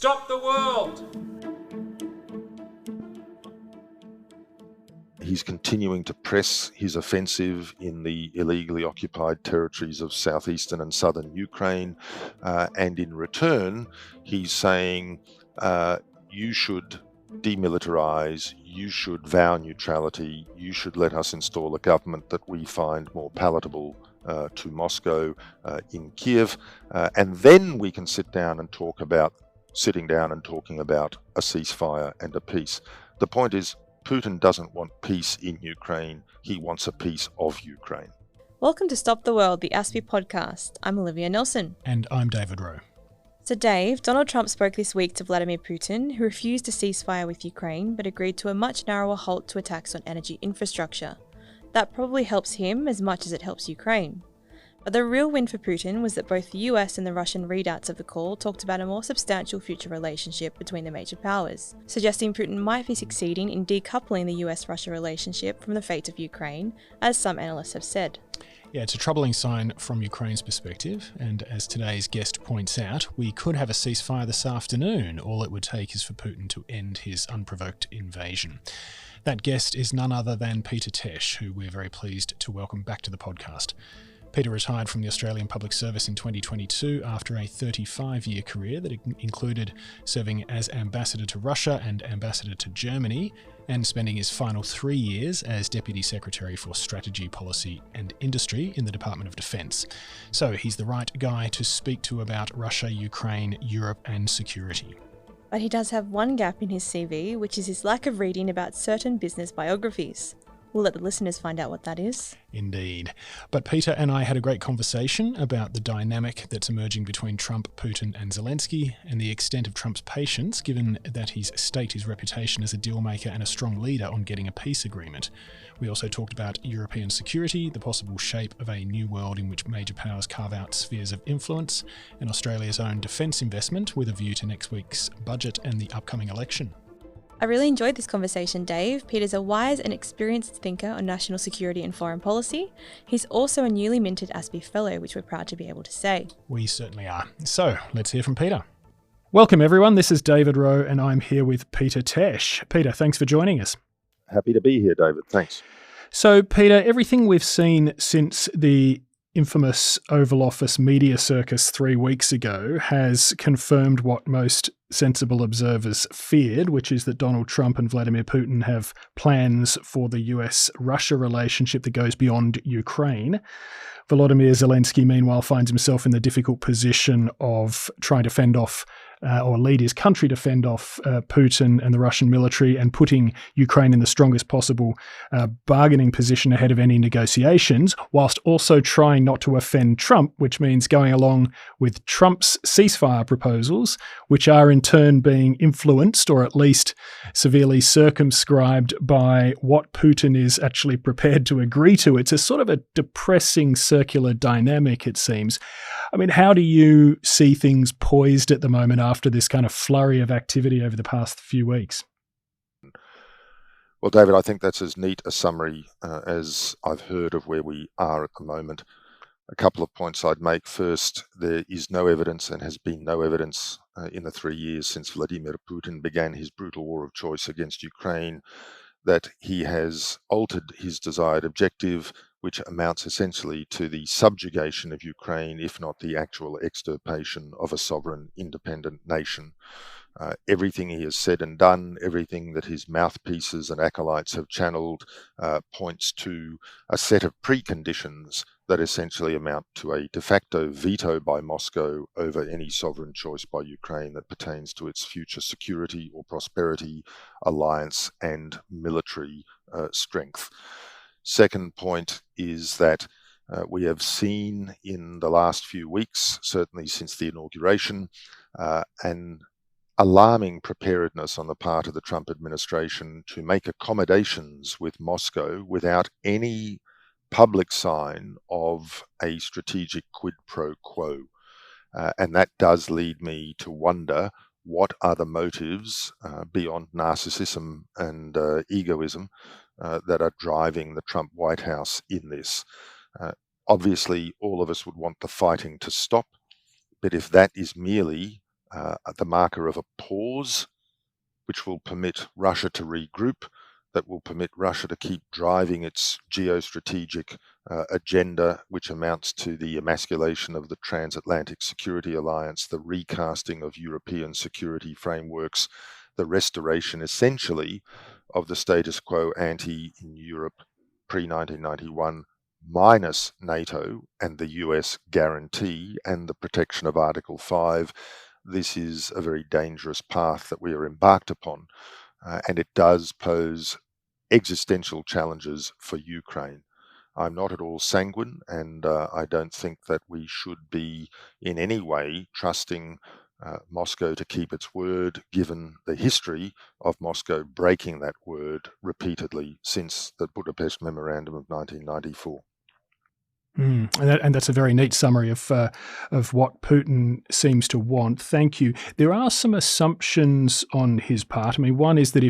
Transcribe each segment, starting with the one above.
Stop the world! He's continuing to press his offensive in the illegally occupied territories of southeastern and southern Ukraine, and in return, he's saying, you should demilitarize, you should vow neutrality, you should let us install a government that we find more palatable to Moscow in Kiev, and then we can sit down and talk about sitting down and talking about a ceasefire and a peace. The point is, Putin doesn't want peace in Ukraine, he wants a piece of Ukraine. Welcome to Stop the World, the ASPI podcast. I'm Olivia Nelson. And I'm David Wroe. So Dave, Donald Trump spoke this week to Vladimir Putin, who refused a ceasefire with Ukraine, but agreed to a much narrower halt to attacks on energy infrastructure. That probably helps him as much as it helps Ukraine. But the real win for Putin was that both the US and the Russian readouts of the call talked about a more substantial future relationship between the major powers, suggesting Putin might be succeeding in decoupling the US-Russia relationship from the fate of Ukraine, as some analysts have said. Yeah, it's a troubling sign from Ukraine's perspective, and as today's guest points out, we could have a ceasefire this afternoon. All it would take is for Putin to end his unprovoked invasion. That guest is none other than Peter Tesch, who we're very pleased to welcome back to the podcast. Peter retired from the Australian Public Service in 2022 after a 35-year career that included serving as ambassador to Russia and ambassador to Germany, and spending his final 3 years as Deputy Secretary for Strategy, Policy and Industry in the Department of Defence. So he's the right guy to speak to about Russia, Ukraine, Europe and security. But he does have one gap in his CV, which is his lack of reading about certain business biographies. We'll let the listeners find out what that is. Indeed. But Peter and I had a great conversation about the dynamic that's emerging between Trump, Putin and Zelenskyy, and the extent of Trump's patience, given that he's staked his reputation as a dealmaker and a strong leader on getting a peace agreement. We also talked about European security, the possible shape of a new world in which major powers carve out spheres of influence, and Australia's own defence investment with a view to next week's budget and the upcoming election. I really enjoyed this conversation, Dave. Peter's a wise and experienced thinker on national security and foreign policy. He's also a newly minted ASPI Fellow, which we're proud to be able to say. We certainly are. So, let's hear from Peter. Welcome everyone, this is David Wroe and I'm here with Peter Tesch. Peter, thanks for joining us. Happy to be here, David. Thanks. So, Peter, everything we've seen since the infamous Oval Office media circus 3 weeks ago has confirmed what most sensible observers feared, which is that Donald Trump and Vladimir Putin have plans for the US-Russia relationship that goes beyond Ukraine. Volodymyr Zelenskyy, meanwhile, finds himself in the difficult position of trying to fend off or lead his country to fend off Putin and the Russian military and putting Ukraine in the strongest possible bargaining position ahead of any negotiations, whilst also trying not to offend Trump, which means going along with Trump's ceasefire proposals, which are in turn being influenced or at least severely circumscribed by what Putin is actually prepared to agree to. It's a sort of a depressing circular dynamic, it seems. I mean, how do you see things poised at the moment after this kind of flurry of activity over the past few weeks? Well, David, I think that's as neat a summary as I've heard of where we are at the moment. A couple of points I'd make. First, there is no evidence and has been no evidence in the 3 years since Vladimir Putin began his brutal war of choice against Ukraine that he has altered his desired objective, which amounts essentially to the subjugation of Ukraine, if not the actual extirpation of a sovereign independent nation. Everything he has said and done, everything that his mouthpieces and acolytes have channeled points to a set of preconditions that essentially amount to a de facto veto by Moscow over any sovereign choice by Ukraine that pertains to its future security or prosperity, alliance and military strength. Second point is that we have seen in the last few weeks, certainly since the inauguration, an alarming preparedness on the part of the Trump administration to make accommodations with Moscow without any public sign of a strategic quid pro quo. And that does lead me to wonder what are the motives beyond narcissism and egoism that are driving the Trump White House in this. Obviously, all of us would want the fighting to stop, but if that is merely the marker of a pause, which will permit Russia to regroup, that will permit Russia to keep driving its geostrategic agenda, which amounts to the emasculation of the transatlantic security alliance, the recasting of European security frameworks, the restoration essentially of the status quo ante in Europe pre-1991, minus NATO and the US guarantee and the protection of Article 5. This is a very dangerous path that we are embarked upon, and it does pose existential challenges for Ukraine. I'm not at all sanguine, and I don't think that we should be in any way trusting Moscow to keep its word, given the history of Moscow breaking that word repeatedly since the Budapest Memorandum of 1994. And that's a very neat summary of what Putin seems to want. Thank you. There are some assumptions on his part. I mean, one is that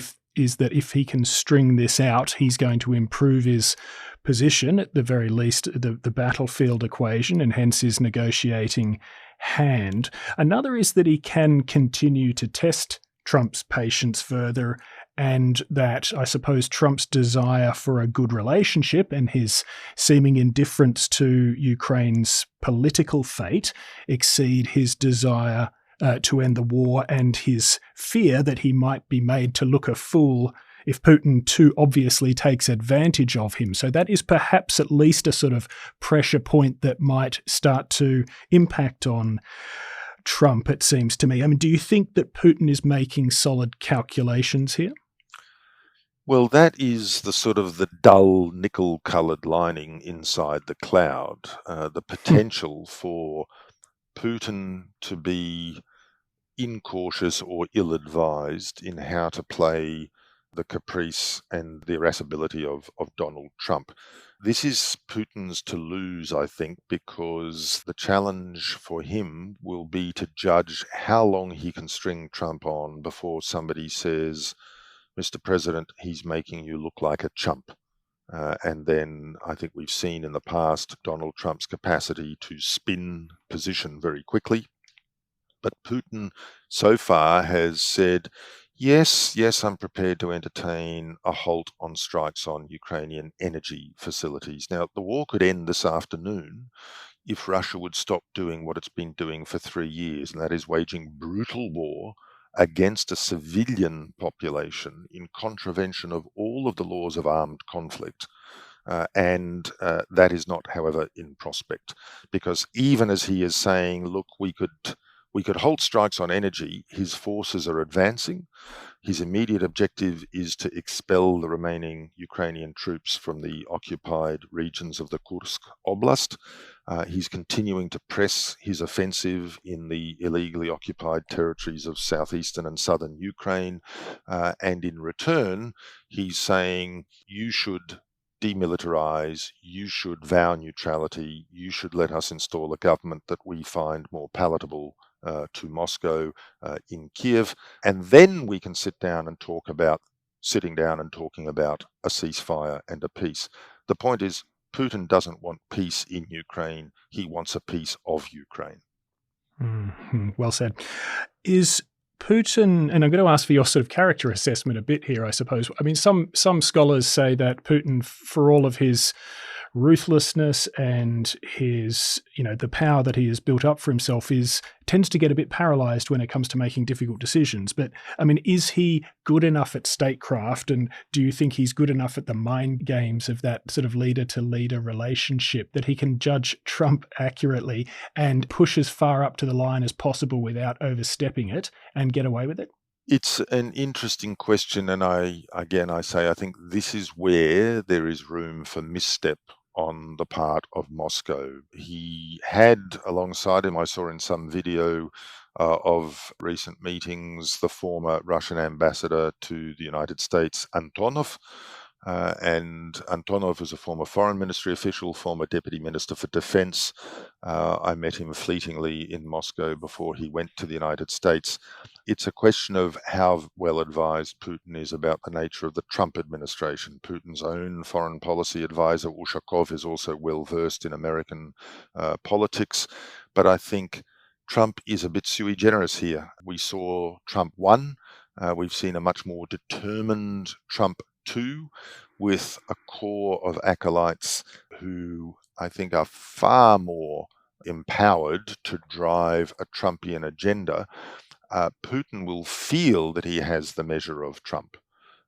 if he can string this out, he's going to improve his position, at the very least, the battlefield equation, and hence his negotiating hand. Another is that he can continue to test Trump's patience further, and that I suppose Trump's desire for a good relationship and his seeming indifference to Ukraine's political fate exceed his desire to end the war, and his fear that he might be made to look a fool if Putin too obviously takes advantage of him. So that is perhaps at least a sort of pressure point that might start to impact on Trump, it seems to me. I mean, do you think that Putin is making solid calculations here? Well, that is the sort of the dull nickel-coloured lining inside the cloud, the potential for Putin to be incautious or ill-advised in how to play the caprice and the irascibility of Donald Trump. This is Putin's to lose, I think, because the challenge for him will be to judge how long he can string Trump on before somebody says, Mr. President, he's making you look like a chump. And then I think we've seen in the past Donald Trump's capacity to spin position very quickly. But Putin so far has said, yes, I'm prepared to entertain a halt on strikes on Ukrainian energy facilities. Now, the war could end this afternoon if Russia would stop doing what it's been doing for 3 years, and that is waging brutal war against a civilian population in contravention of all of the laws of armed conflict. And that is not, however, in prospect, because even as he is saying, look, we could halt strikes on energy, his forces are advancing. His immediate objective is to expel the remaining Ukrainian troops from the occupied regions of the Kursk Oblast. He's continuing to press his offensive in the illegally occupied territories of southeastern and southern Ukraine. And in return, he's saying, you should demilitarize, you should vow neutrality, you should let us install a government that we find more palatable to Moscow in Kiev, and then we can sit down and talk about sitting down and talking about a ceasefire and a peace. The point is, Putin doesn't want peace in Ukraine. He wants a peace of Ukraine. Well said. Is Putin, and I'm going to ask for your sort of character assessment a bit here, I suppose. I mean, some scholars say that Putin, for all of his ruthlessness and his, the power that he has built up for himself, tends to get a bit paralyzed when it comes to making difficult decisions. But I mean, is he good enough at statecraft, and do you think he's good enough at the mind games of that sort of leader to leader relationship that he can judge Trump accurately and push as far up to the line as possible without overstepping it and get away with it? It's an interesting question, and I think this is where there is room for misstep on the part of Moscow. He had alongside him, I saw in some video of recent meetings, the former Russian ambassador to the United States, Antonov. And Antonov is a former foreign ministry official, former deputy minister for defense. I met him fleetingly in Moscow before he went to the United States. It's a question of how well advised Putin is about the nature of the Trump administration. Putin's own foreign policy advisor, Ushakov, is also well versed in American politics. But I think Trump is a bit sui generis here. We saw Trump 1. We've seen a much more determined Trump 2 with a core of acolytes who I think are far more empowered to drive a Trumpian agenda. Putin will feel that he has the measure of Trump.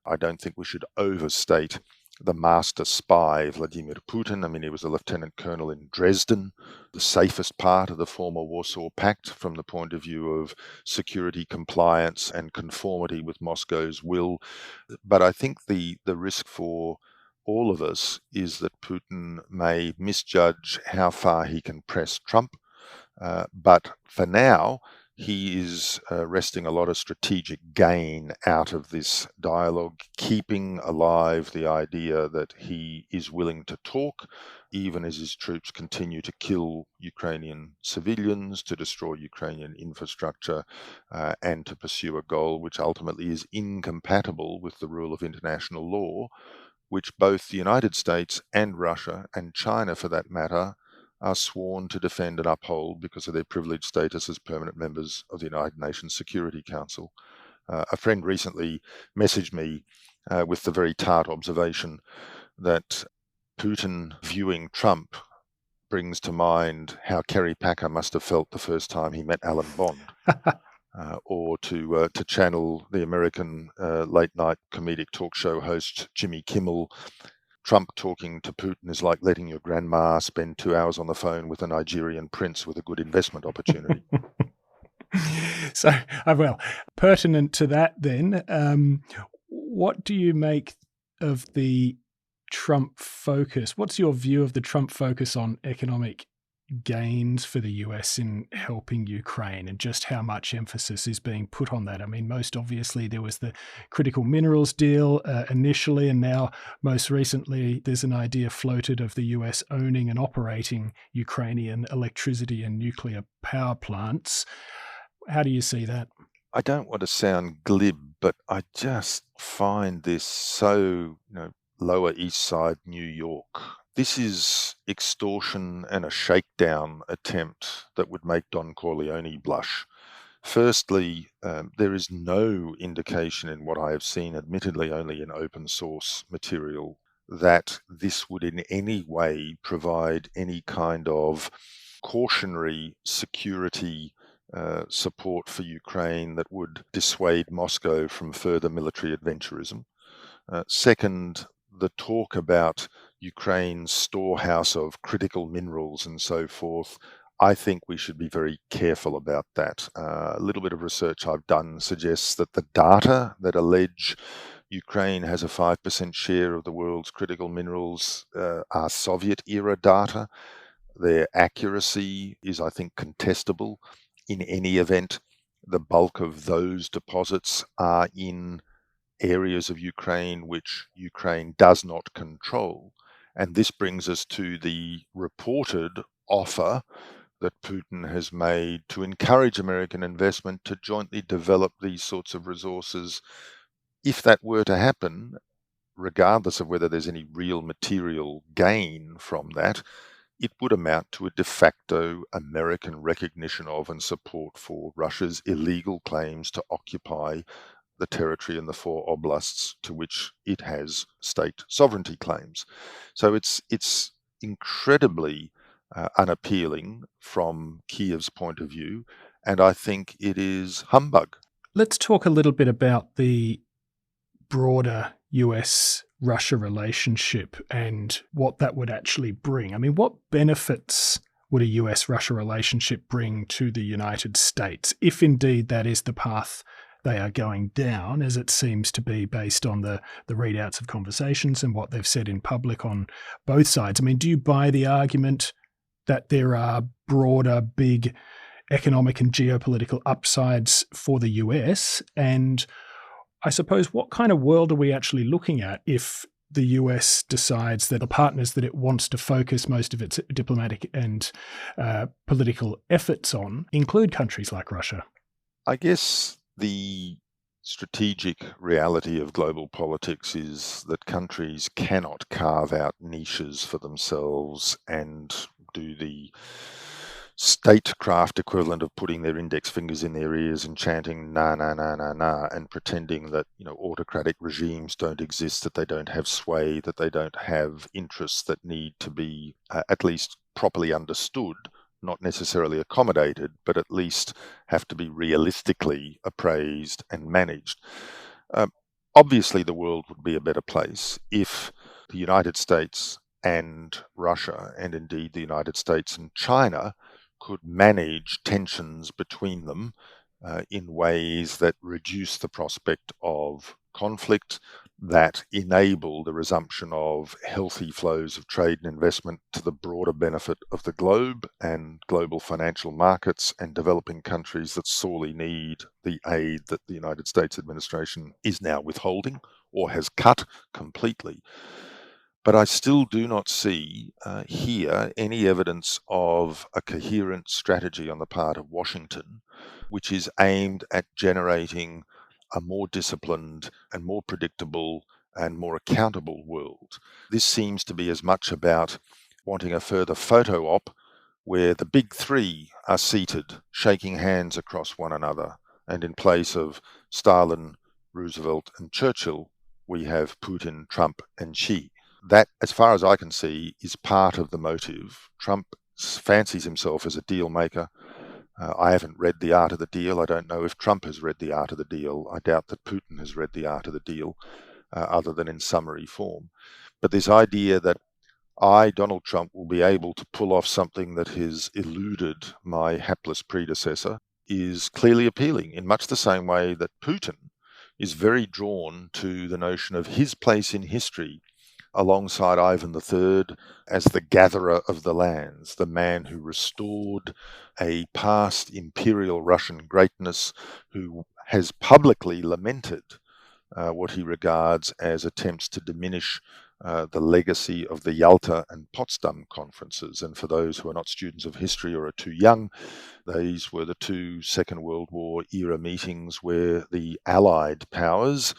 I don't think we should overstate the master spy, Vladimir Putin. I mean, he was a lieutenant colonel in Dresden, the safest part of the former Warsaw Pact from the point of view of security compliance and conformity with Moscow's will. But I think the risk for all of us is that Putin may misjudge how far he can press Trump. But for now, he is wresting a lot of strategic gain out of this dialogue, keeping alive the idea that he is willing to talk, even as his troops continue to kill Ukrainian civilians, to destroy Ukrainian infrastructure, and to pursue a goal which ultimately is incompatible with the rule of international law, which both the United States and Russia, and China for that matter, are sworn to defend and uphold because of their privileged status as permanent members of the United Nations Security Council. A friend recently messaged me with the very tart observation that Putin viewing Trump brings to mind how Kerry Packer must have felt the first time he met Alan Bond. Or to channel the American late-night comedic talk show host Jimmy Kimmel, Trump talking to Putin is like letting your grandma spend 2 hours on the phone with a Nigerian prince with a good investment opportunity. So, well, pertinent to that then, what do you make of the Trump focus? What's your view of the Trump focus on economic gains for the US in helping Ukraine, and just how much emphasis is being put on that? I mean, most obviously there was the critical minerals deal initially, and now most recently there's an idea floated of the US owning and operating Ukrainian electricity and nuclear power plants. How do you see that? I don't want to sound glib, but I just find this so, Lower East Side New York. This is extortion and a shakedown attempt that would make Don Corleone blush. Firstly, there is no indication in what I have seen, admittedly only in open source material, that this would in any way provide any kind of cautionary security support for Ukraine that would dissuade Moscow from further military adventurism. Second, the talk about Ukraine's storehouse of critical minerals and so forth, I think we should be very careful about that. A little bit of research I've done suggests that the data that allege Ukraine has a 5% share of the world's critical minerals are Soviet-era data. Their accuracy is, I think, contestable. In any event, the bulk of those deposits are in areas of Ukraine which Ukraine does not control. And this brings us to the reported offer that Putin has made to encourage American investment to jointly develop these sorts of resources. If that were to happen, regardless of whether there's any real material gain from that, it would amount to a de facto American recognition of and support for Russia's illegal claims to occupy the territory in the 4 oblasts to which it has state sovereignty claims. So it's incredibly unappealing from Kiev's point of view, and I think it is humbug. Let's talk a little bit about the broader US-Russia relationship and what that would actually bring. I mean, what benefits would a US-Russia relationship bring to the United States, if indeed that is the path they are going down, as it seems to be based on the readouts of conversations and what they've said in public on both sides? I mean, do you buy the argument that there are broader, big economic and geopolitical upsides for the US? And I suppose, what kind of world are we actually looking at if the US decides that the partners that it wants to focus most of its diplomatic and political efforts on include countries like Russia? I guess the strategic reality of global politics is that countries cannot carve out niches for themselves and do the statecraft equivalent of putting their index fingers in their ears and chanting na na na na na and pretending that autocratic regimes don't exist, that they don't have sway, that they don't have interests that need to be at least properly understood, not necessarily accommodated, but at least have to be realistically appraised and managed. Obviously, the world would be a better place if the United States and Russia, and indeed the United States and China, could manage tensions between them in ways that reduce the prospect of conflict, that enable the resumption of healthy flows of trade and investment to the broader benefit of the globe and global financial markets and developing countries that sorely need the aid that the United States administration is now withholding or has cut completely. But I still do not see here any evidence of a coherent strategy on the part of Washington, which is aimed at generating a more disciplined and more predictable and more accountable world. This seems to be as much about wanting a further photo op where the big three are seated, shaking hands across one another, and in place of Stalin, Roosevelt, and Churchill, we have Putin, Trump, and Xi. That, as far as I can see, is part of the motive. Trump fancies himself as a deal maker. I haven't read The Art of the Deal. I don't know if Trump has read The Art of the Deal. I doubt that Putin has read The Art of the Deal, other than in summary form. But this idea that I, Donald Trump, will be able to pull off something that has eluded my hapless predecessor is clearly appealing, in much the same way that Putin is very drawn to the notion of his place in history alongside Ivan III as the gatherer of the lands, the man who restored a past imperial Russian greatness, who has publicly lamented what he regards as attempts to diminish the legacy of the Yalta and Potsdam conferences. And for those who are not students of history or are too young, these were the two Second World War era meetings where the Allied powers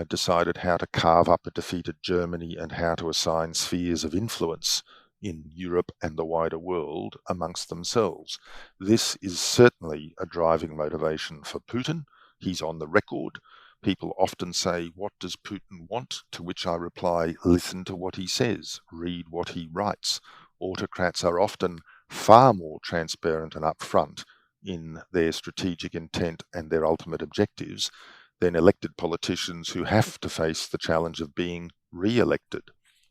decided how to carve up a defeated Germany and how to assign spheres of influence in Europe and the wider world amongst themselves. This is certainly a driving motivation for Putin. He's on the record. People often say, "What does Putin want?" To which I reply, listen to what he says, read what he writes. Autocrats are often far more transparent and upfront in their strategic intent and their ultimate objectives than elected politicians who have to face the challenge of being re-elected.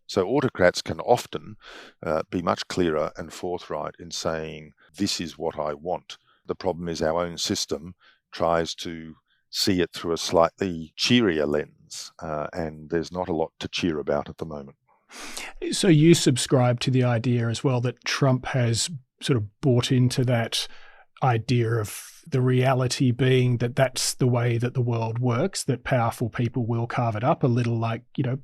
So autocrats can often be much clearer and forthright in saying, this is what I want. The problem is our own system tries to see it through a slightly cheerier lens, and there's not a lot to cheer about at the moment. So you subscribe to the idea as well that Trump has sort of bought into that idea of the reality being that that's the way that the world works, that powerful people will carve it up, a little like,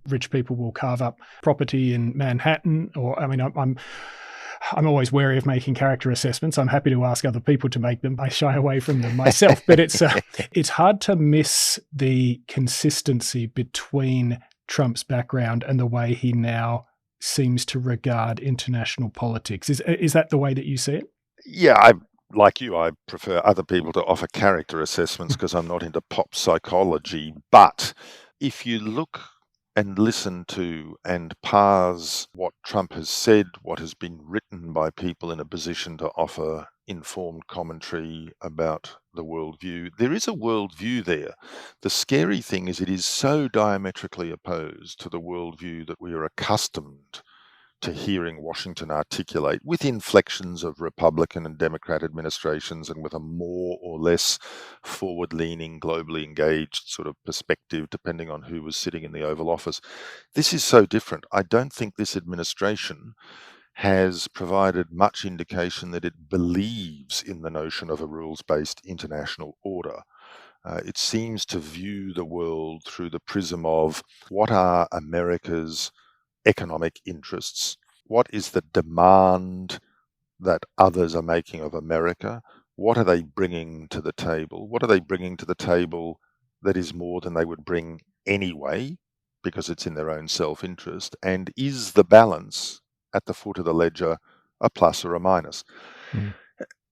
rich people will carve up property in Manhattan. Or, I mean, I'm always wary of making character assessments. I'm happy to ask other people to make them. I shy away from them myself. But it's hard to miss the consistency between Trump's background and the way he now seems to regard international politics. Is that the way that you see it? Yeah, like you, I prefer other people to offer character assessments because I'm not into pop psychology. But if you look and listen to and parse what Trump has said, what has been written by people in a position to offer informed commentary about the worldview, there is a worldview there. The scary thing is it is so diametrically opposed to the worldview that we are accustomed to hearing Washington articulate, with inflections of Republican and Democrat administrations and with a more or less forward-leaning, globally engaged sort of perspective, depending on who was sitting in the Oval Office. This is so different. I don't think this administration has provided much indication that it believes in the notion of a rules-based international order. It seems to view the world through the prism of what are America's economic interests, what is the demand that others are making of America, what are they bringing to the table, what are they bringing to the table that is more than they would bring anyway, because it's in their own self-interest, and is the balance at the foot of the ledger a plus or a minus?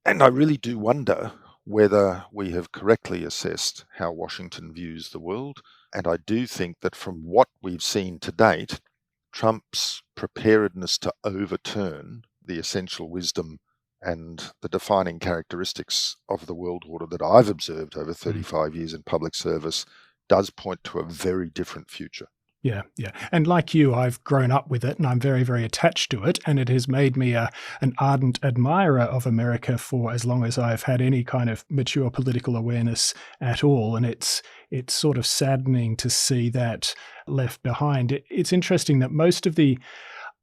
And I really do wonder whether we have correctly assessed how Washington views the world. And I do think that from what we've seen to date, Trump's preparedness to overturn the essential wisdom and the defining characteristics of the world order that I've observed over 35 years in public service does point to a very different future. Yeah, yeah. And like you, I've grown up with it and I'm very, very attached to it. And it has made me an ardent admirer of America for as long as I've had any kind of mature political awareness at all. And it's sort of saddening to see that left behind. It's interesting that most of the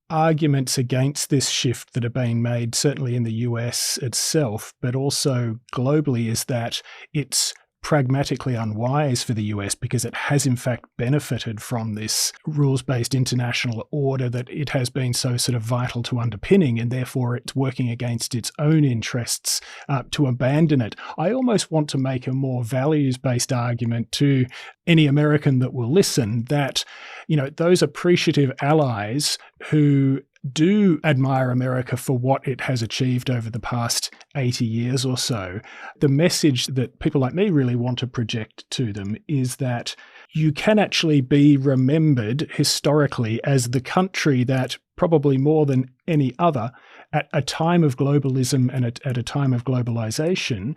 arguments against this shift that are being made, certainly in the US itself, but also globally, is that it's pragmatically unwise for the US because it has in fact benefited from this rules-based international order that it has been so sort of vital to underpinning, and therefore it's working against its own interests to abandon it. I almost want to make a more values-based argument to any American that will listen that, you know, those appreciative allies who do admire America for what it has achieved over the past 80 years or so, the message that people like me really want to project to them is that you can actually be remembered historically as the country that probably more than any other at a time of globalism and at a time of globalization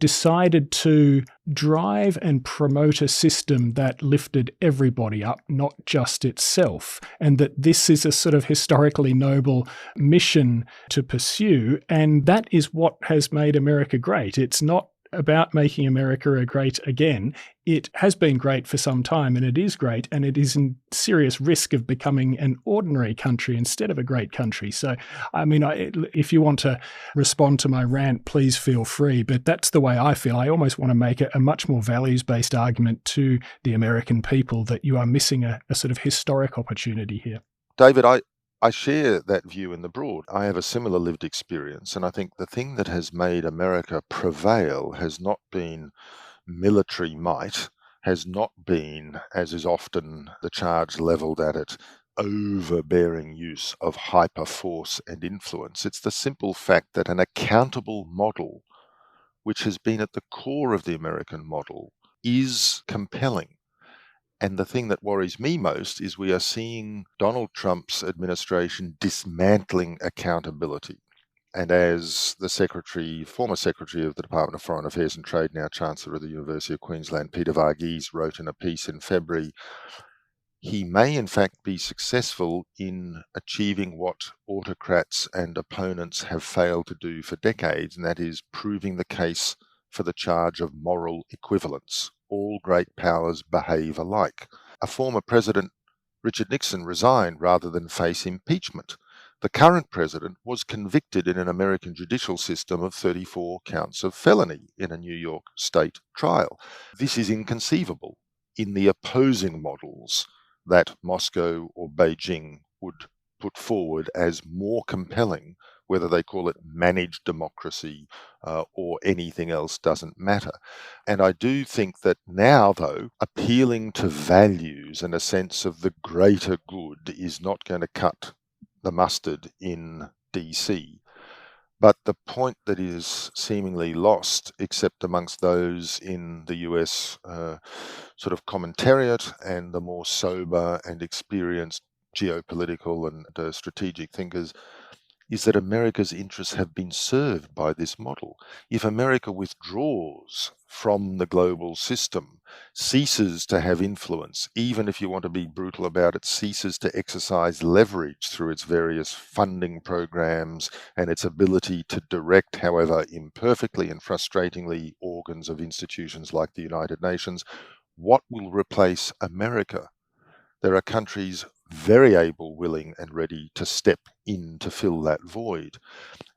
decided to drive and promote a system that lifted everybody up, not just itself, and that this is a sort of historically noble mission to pursue. And that is what has made America great. It's not about making America great again. It has been great for some time, and it is great, and it is in serious risk of becoming an ordinary country instead of a great country. So, I mean, if you want to respond to my rant, please feel free, but that's the way I feel. I almost want to make a much more values-based argument to the American people that you are missing a sort of historic opportunity here. David, I share that view in the broad. I have a similar lived experience, and I think the thing that has made America prevail has not been military might, has not been, as is often the charge levelled at it, overbearing use of hyper force and influence. It's the simple fact that an accountable model, which has been at the core of the American model, is compelling. And the thing that worries me most is we are seeing Donald Trump's administration dismantling accountability. And as the former Secretary of the Department of Foreign Affairs and Trade, now Chancellor of the University of Queensland, Peter Varghese, wrote in a piece in February, he may in fact be successful in achieving what autocrats and opponents have failed to do for decades, and that is proving the case for the charge of moral equivalence. All great powers behave alike. A former president, Richard Nixon, resigned rather than face impeachment. The current president was convicted in an American judicial system of 34 counts of felony in a New York state trial. This is inconceivable in the opposing models that Moscow or Beijing would put forward as more compelling. Whether they call it managed democracy or anything else doesn't matter. And I do think that now, though, appealing to values and a sense of the greater good is not going to cut the mustard in DC. But the point that is seemingly lost, except amongst those in the US sort of commentariat and the more sober and experienced geopolitical and strategic thinkers, is that America's interests have been served by this model. If America withdraws from the global system, ceases to have influence, even if you want to be brutal about it, ceases to exercise leverage through its various funding programs and its ability to direct, however imperfectly and frustratingly, organs of institutions like the United Nations, what will replace America? There are countries very able, willing, and ready to step in to fill that void.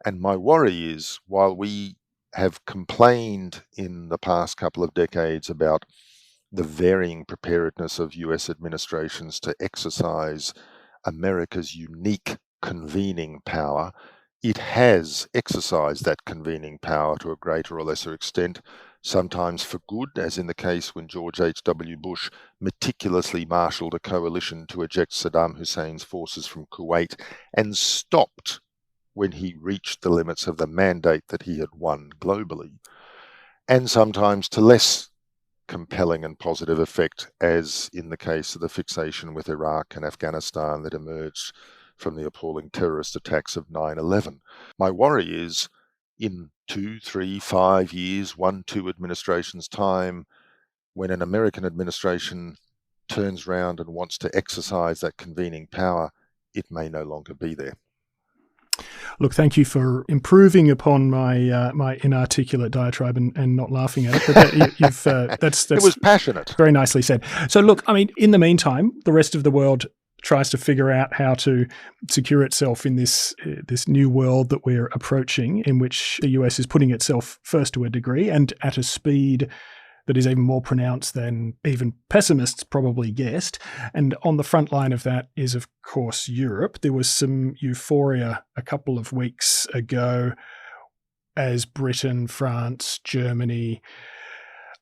And my worry is, while we have complained in the past couple of decades about the varying preparedness of US administrations to exercise America's unique convening power, it has exercised that convening power to a greater or lesser extent, sometimes for good, as in the case when George H.W. Bush meticulously marshalled a coalition to eject Saddam Hussein's forces from Kuwait and stopped when he reached the limits of the mandate that he had won globally, and sometimes to less compelling and positive effect, as in the case of the fixation with Iraq and Afghanistan that emerged from the appalling terrorist attacks of 9/11. My worry is in 2, 3, 5 years, 1, 2 administrations' time, when an American administration turns round and wants to exercise that convening power, it may no longer be there. Look, thank you for improving upon my my inarticulate diatribe and not laughing at it. But that's It was passionate. very nicely said. So, look, I mean, in the meantime, the rest of the world tries to figure out how to secure itself in this new world that we're approaching, in which the US is putting itself first to a degree and at a speed that is even more pronounced than even pessimists probably guessed. And on the front line of that is, of course, Europe. There was some euphoria a couple of weeks ago as Britain, France, Germany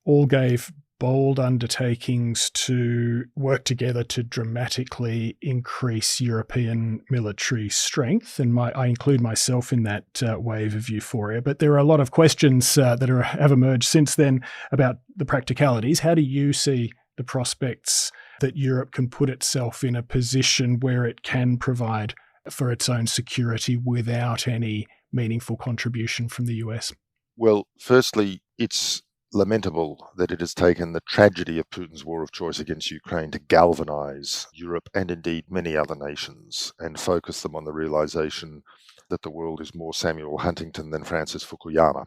all gave bold undertakings to work together to dramatically increase European military strength. And I include myself in that wave of euphoria. But there are a lot of questions that have emerged since then about the practicalities. How do you see the prospects that Europe can put itself in a position where it can provide for its own security without any meaningful contribution from the US? Well, firstly, it's lamentable that it has taken the tragedy of Putin's war of choice against Ukraine to galvanize Europe and indeed many other nations and focus them on the realization that the world is more Samuel Huntington than Francis Fukuyama.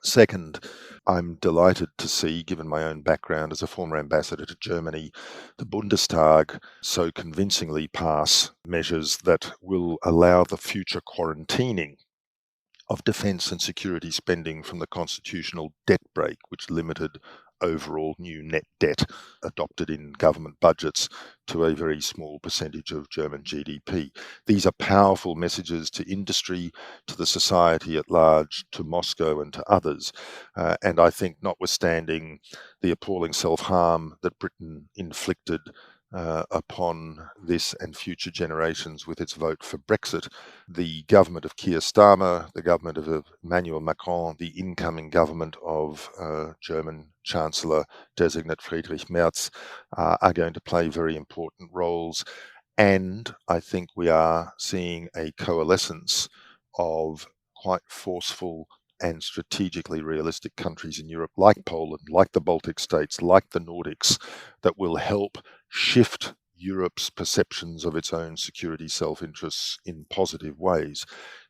Second, I'm delighted to see, given my own background as a former ambassador to Germany, the Bundestag so convincingly pass measures that will allow the future quarantining of defence and security spending from the constitutional debt brake, which limited overall new net debt adopted in government budgets to a very small percentage of German GDP. These are powerful messages to industry, to the society at large, to Moscow and to others. And I think notwithstanding the appalling self-harm that Britain inflicted upon this and future generations with its vote for Brexit, the government of Keir Starmer, the government of Emmanuel Macron, the incoming government of German Chancellor designate Friedrich Merz are going to play very important roles. And I think we are seeing a coalescence of quite forceful and strategically realistic countries in Europe, like Poland, like the Baltic states, like the Nordics, that will help shift Europe's perceptions of its own security self-interests in positive ways.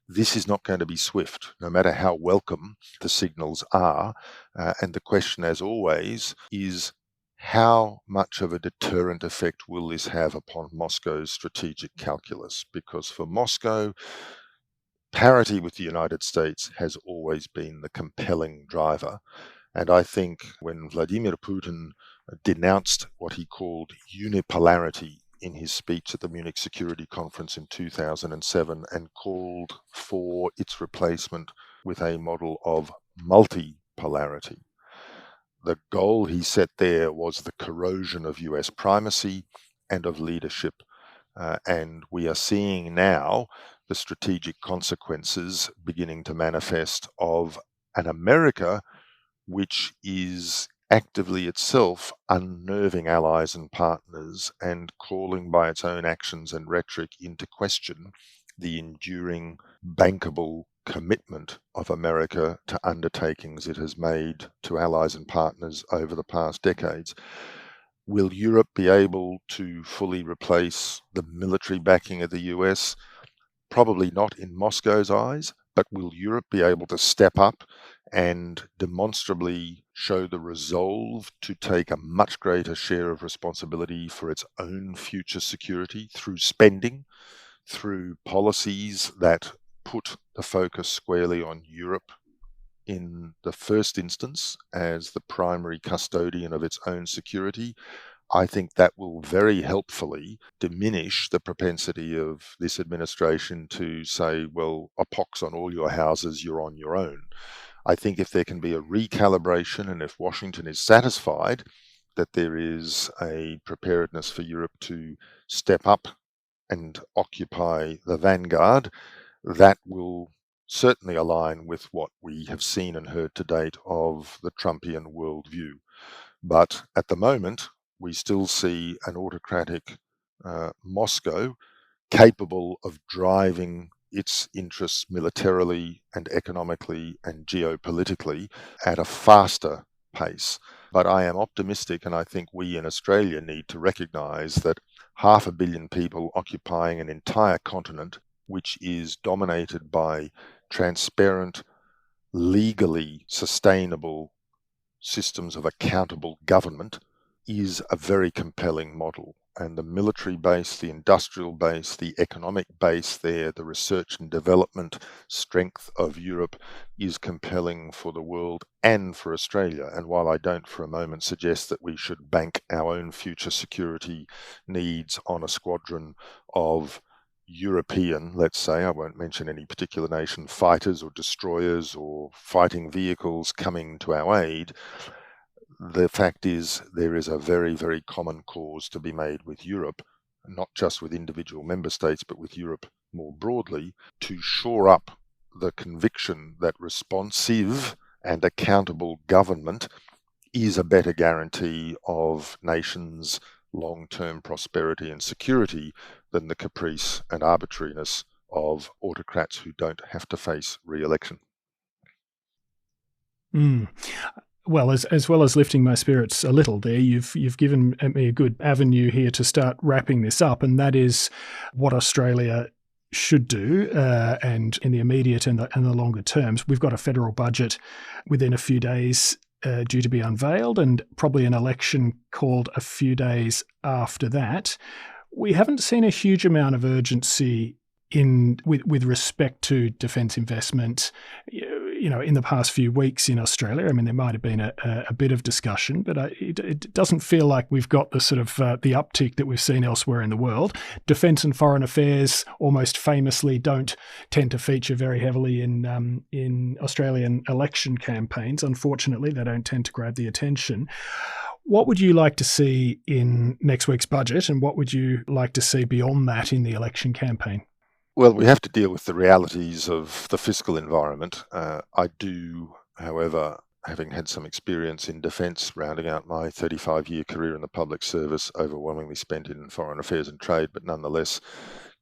This is not going to be swift, no matter how welcome the signals are. And the question, as always, is how much of a deterrent effect will this have upon Moscow's strategic calculus? Because for Moscow, parity with the United States has always been the compelling driver. And I think when Vladimir Putin denounced what he called unipolarity in his speech at the Munich Security Conference in 2007 and called for its replacement with a model of multipolarity, the goal he set there was the corrosion of US primacy and of leadership. And we are seeing now the strategic consequences beginning to manifest of an America which is actively itself unnerving allies and partners and calling by its own actions and rhetoric into question the enduring, bankable commitment of America to undertakings it has made to allies and partners over the past decades. Will Europe be able to fully replace the military backing of the US? Probably not in Moscow's eyes, but will Europe be able to step up and demonstrably show the resolve to take a much greater share of responsibility for its own future security through spending, through policies that put the focus squarely on Europe in the first instance as the primary custodian of its own security? I think that will very helpfully diminish the propensity of this administration to say, well, a pox on all your houses, you're on your own. I think if there can be a recalibration and if Washington is satisfied that there is a preparedness for Europe to step up and occupy the vanguard, that will certainly align with what we have seen and heard to date of the Trumpian worldview. But at the moment, we still see an autocratic Moscow capable of driving its interests militarily and economically and geopolitically at a faster pace. But I am optimistic, and I think we in Australia need to recognise that 500 million people occupying an entire continent, which is dominated by transparent, legally sustainable systems of accountable government, is a very compelling model. And the military base, the industrial base, the economic base there, the research and development strength of Europe is compelling for the world and for Australia. And while I don't for a moment suggest that we should bank our own future security needs on a squadron of European, let's say, I won't mention any particular nation, fighters or destroyers or fighting vehicles coming to our aid, the fact is there is a very, very common cause to be made with Europe, not just with individual member states, but with Europe more broadly, to shore up the conviction that responsive and accountable government is a better guarantee of nations' long-term prosperity and security than the caprice and arbitrariness of autocrats who don't have to face re-election. Well, as well as lifting my spirits a little there, you've given me a good avenue here to start wrapping this up, and that is what Australia should do, and in the immediate and the longer terms. We've got a federal budget within a few days due to be unveiled, and probably an election called a few days after that. We haven't seen a huge amount of urgency with respect to defence investment, in the past few weeks in Australia. I mean, there might have been a bit of discussion, but it doesn't feel like we've got the sort of the uptick that we've seen elsewhere in the world. Defence and foreign affairs almost famously don't tend to feature very heavily in Australian election campaigns. Unfortunately, they don't tend to grab the attention. What would you like to see in next week's budget, and what would you like to see beyond that in the election campaign? Well, we have to deal with the realities of the fiscal environment. I do, however, having had some experience in defence, rounding out my 35-year career in the public service, overwhelmingly spent in foreign affairs and trade, but nonetheless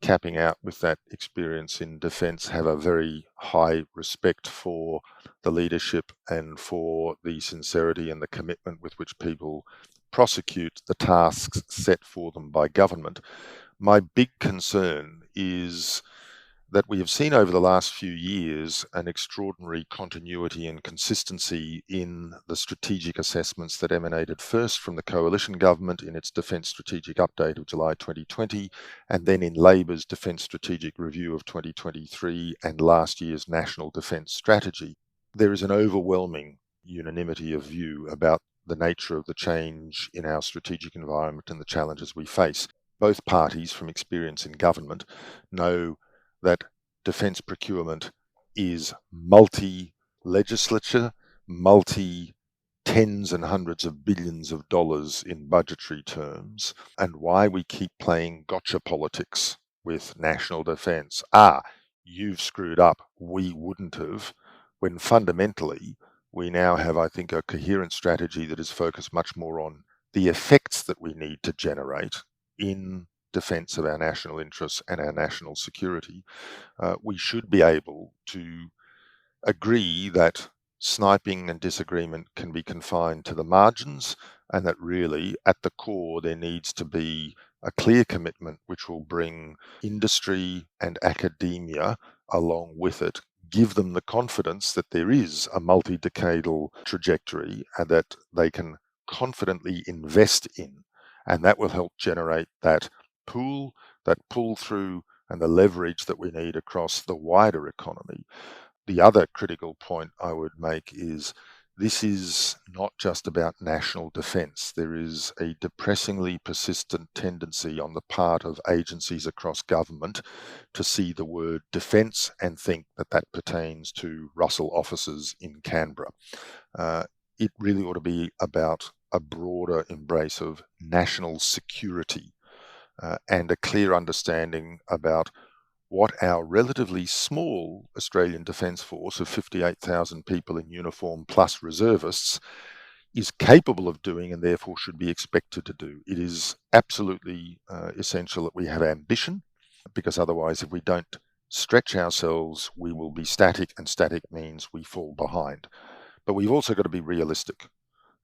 capping out with that experience in defence, have a very high respect for the leadership and for the sincerity and the commitment with which people prosecute the tasks set for them by government. My big concern is that we have seen over the last few years an extraordinary continuity and consistency in the strategic assessments that emanated first from the coalition government in its Defence Strategic Update of July 2020, and then in Labor's Defence Strategic Review of 2023 and last year's National Defence Strategy. There is an overwhelming unanimity of view about the nature of the change in our strategic environment and the challenges we face. Both parties, from experience in government, know that defence procurement is multi-legislature, multi-tens and hundreds of billions of dollars in budgetary terms, and why we keep playing gotcha politics with national defence. You've screwed up, we wouldn't have, when fundamentally we now have, I think, a coherent strategy that is focused much more on the effects that we need to generate in defence of our national interests and our national security. We should be able to agree that sniping and disagreement can be confined to the margins, and that really at the core there needs to be a clear commitment which will bring industry and academia along with it, give them the confidence that there is a multi-decadal trajectory and that they can confidently invest in, and that will help generate that pool, that pull-through, and the leverage that we need across the wider economy. The other critical point I would make is this is not just about national defence. There is a depressingly persistent tendency on the part of agencies across government to see the word defence and think that that pertains to Russell offices in Canberra. It really ought to be about a broader embrace of national security and a clear understanding about what our relatively small Australian Defence Force of 58,000 people in uniform plus reservists is capable of doing and therefore should be expected to do. It is absolutely essential that we have ambition, because otherwise, if we don't stretch ourselves, we will be static, and static means we fall behind. But we've also got to be realistic.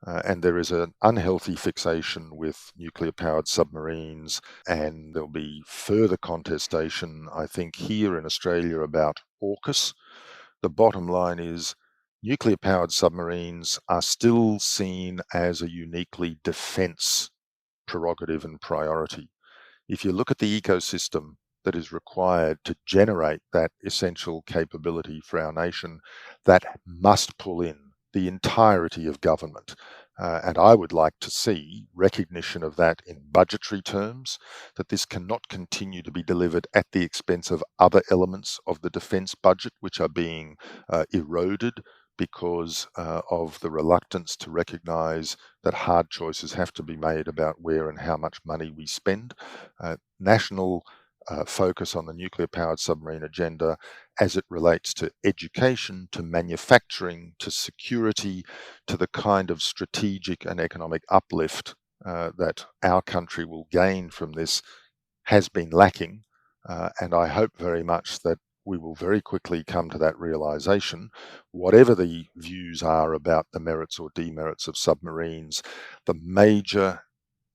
And there is an unhealthy fixation with nuclear-powered submarines, and there'll be further contestation, I think, here in Australia about AUKUS. The bottom line is nuclear-powered submarines are still seen as a uniquely defence prerogative and priority. If you look at the ecosystem that is required to generate that essential capability for our nation, that must pull in the entirety of government. And I would like to see recognition of that in budgetary terms, that this cannot continue to be delivered at the expense of other elements of the defence budget, which are being eroded because of the reluctance to recognise that hard choices have to be made about where and how much money we spend. National focus on the nuclear-powered submarine agenda as it relates to education, to manufacturing, to security, to the kind of strategic and economic uplift that our country will gain from this has been lacking. And I hope very much that we will very quickly come to that realization, whatever the views are about the merits or demerits of submarines. The major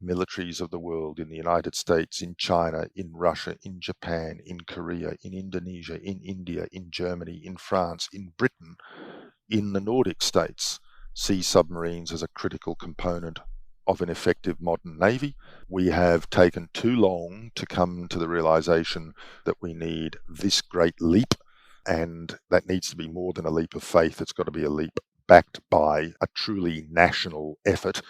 militaries of the world, in the United States, in China, in Russia, in Japan, in Korea, in Indonesia, in India, in Germany, in France, in Britain, in the Nordic states, see submarines as a critical component of an effective modern navy. We have taken too long to come to the realization that we need this great leap, and that needs to be more than a leap of faith. It's got to be a leap backed by a truly national effort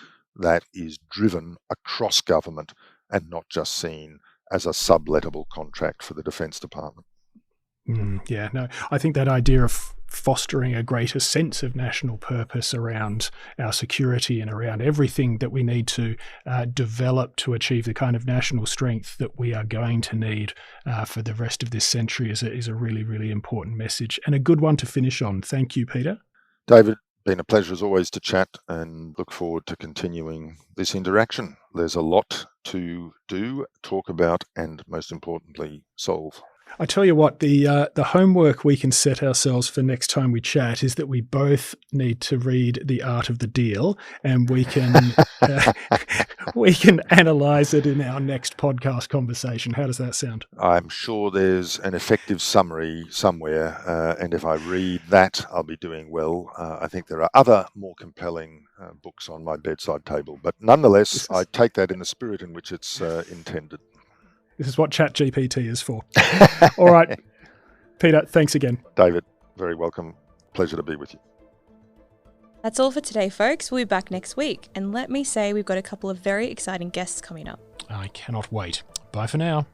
that is driven across government and not just seen as a sublettable contract for the Defence Department. I think that idea of fostering a greater sense of national purpose around our security and around everything that we need to develop to achieve the kind of national strength that we are going to need for the rest of this century is a really, really important message, and a good one to finish on. Thank you, Peter. David, been a pleasure as always to chat, and look forward to continuing this interaction. There's a lot to do, talk about, and most importantly, solve. I tell you what, the homework we can set ourselves for next time we chat is that we both need to read The Art of the Deal, and we can we can analyse it in our next podcast conversation. How does that sound? I'm sure there's an effective summary somewhere, and if I read that, I'll be doing well. I think there are other more compelling books on my bedside table, but nonetheless, I take that in the spirit in which it's intended. This is what ChatGPT is for. All right. Peter, thanks again. David, very welcome. Pleasure to be with you. That's all for today, folks. We'll be back next week. And let me say, we've got a couple of very exciting guests coming up. I cannot wait. Bye for now.